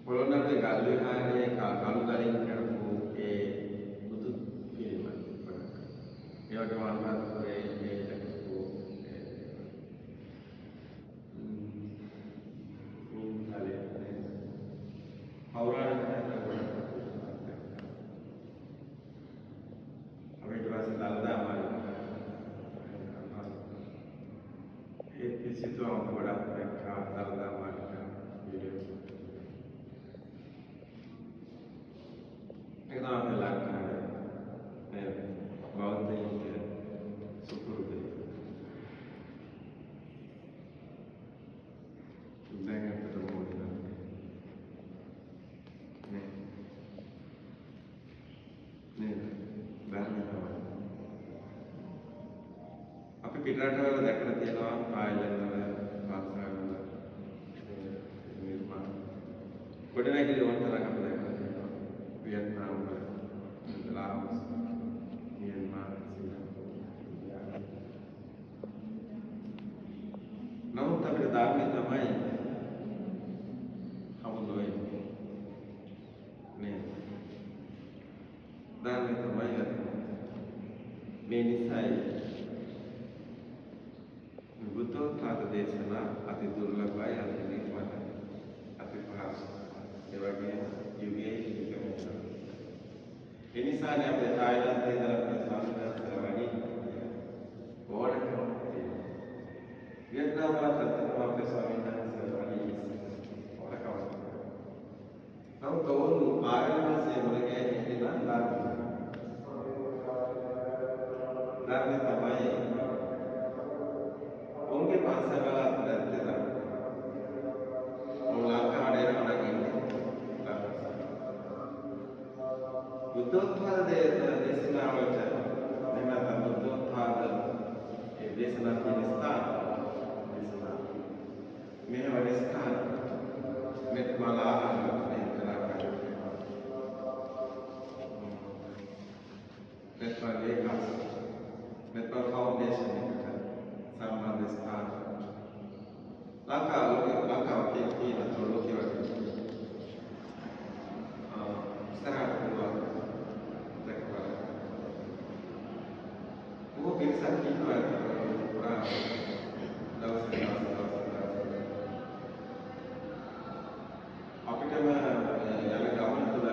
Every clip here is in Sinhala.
පොළොන්නරුවේ ගල් විහාරයේ කලු ගලින් කරපු ඒ බුදු පිළිම ගොඩක්. ඒ වගේම අනුරාධපුරයේ මේ දැකපු පෞරාණික තැන් ගොඩක්. අපි ඊට පස්සේ දළදා මාලිගාව ඒ පිසිතුවම ගොඩක් දැක්කා දළදා මාලිගාව වීඩියෝ. ඒක තමයි අපේ ලංකාවේ මේ බෞද්ධයින්ට සුපුරුදු. දැන් අපිට මොකද නේ ධර්මය තමයි. අපි පිටරටවල දැකලා තියෙනවා ආයලන්ත වල පාසල් වල නිර්මාණ ගොඩනැගිලි වන්තරක් අපි දැකලා තියෙනවා. වියට්නාම් වල ලාओස් මියන්මාර් නමුත් අපේ ධර්මය තමයි හමුදෝයි නේ ධර්මය තමයි මේ නිසායි බුද්ධෝත්පාද දේශනා අති දුර්ලභයි අති නිර්මලයි අති පහසුයි ඒ වගේම යුගයේ යුගම ඒ නිසානේ අපේ තායිලන්තයේ ඉඳලා අපේ සංස්කෘතිය වගේ ඕනකම තියෙනවා. වියට්නාම් වල තත්ත්වම අපේ ස්වාමීන් වහන්සේ වගේ ඕනකම. නමුත් ඔවුන් ආරණ්‍යවාසයේ මුලගේ හිටිනා ධර්මය තමයි ඔවුන්ගේ පන්සල් වල අත්දැකලා ඔවුන් ලංකාවට එනකොට බුද්ධෝත්පාද දේශනාවට එහෙම බුද්ධෝත්පාද ඒ දේශනා කියන ස්ථාන දේශනා මේ වගේ ස්ථාන මෙත් මාලා මේ කරා මෙත් මාලේකස් මෙත් මාල ෆවුන්ඩේෂන් එකට සම්බන්ධ ස්ථාන ලංකාව කියන ලෝකයේ වගේ ඉස්සරහට පුළුවන් දැක්කා. මොකද පිරිසක් ඉන්නවා පුරා දවස් අපිටම යන ගමන තුළ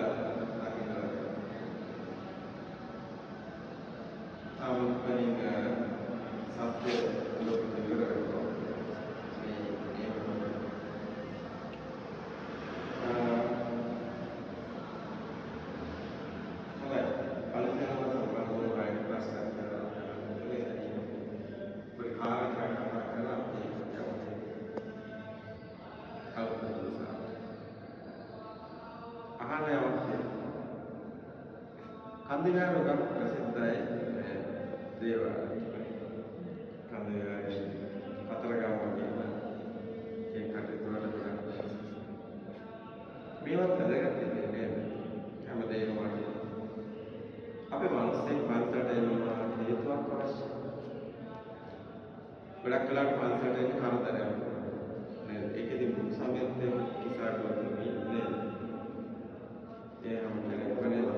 දකින්න සාමාන්‍යයෙන් සත්‍ය ලෝකෙට විතර කන්දියාව ගම් ප්‍රසිද්ධයි දේවාලය. කන්දියාවේ කතරගම වගේ ඒ කටයුතු වලට මේවත් වැදගත් නේද? හැමදේම වගේ. අපේ මනසෙන් පන්සලට එනවා හේතුවක් අවශ්‍යයි. ගොඩක් වෙලාවට පන්සලට එන්නේ කරදරයක්. නේද? ඒකෙදි මුල් සමයත් කිසා කරන්නේ නේද? ඒ හැම කෙනෙක්ම නේද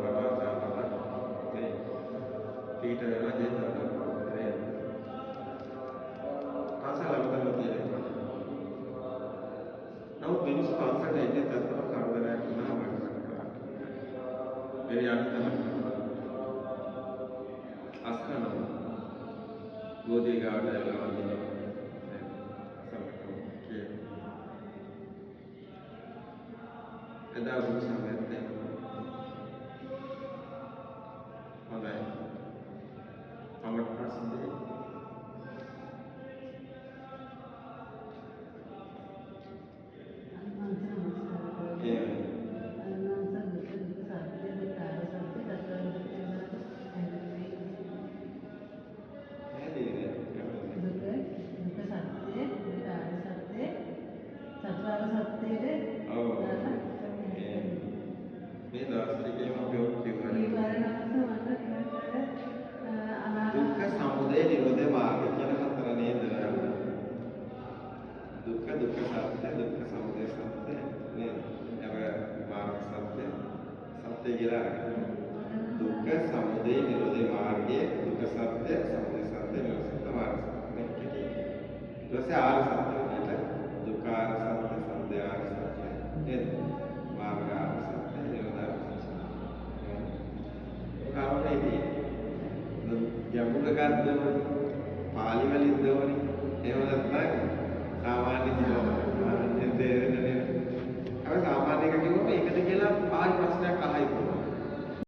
ඊට වෙලා දෙන්නවා නේද? පන්සල අමතන තියෙනවා. නමුත් මිනිස්සු පන්සලට එන්නේ තත්ත්ව කරදරයක් වුණාම වෙන යන්න අස්කන ගෝධි ගාවට එනවා වගේ එදා මුල් සමයත් හොඳයි. Amat sendiri. කියලා අරගෙන. දුක්ඛ සමුදය නිරෝධ මාර්ගයේ දුක්ඛ සත්‍ය, සමුදය සත්‍ය, නිරෝධ සත්‍ය, මාර්ග සත්‍ය මේ ටික. ඊට පස්සේ ආර්ය සත්‍ය විදිහට දුක්ඛාර්ය සත්‍ය, සමුදයාර්ය සත්‍ය, නේද? මාර්ගාර්ය සත්‍ය, නිරෝධාර්ය සත්‍ය. කාරණේදී ගැඹුර ගන්නවනේ පාලි වලින් දවනේ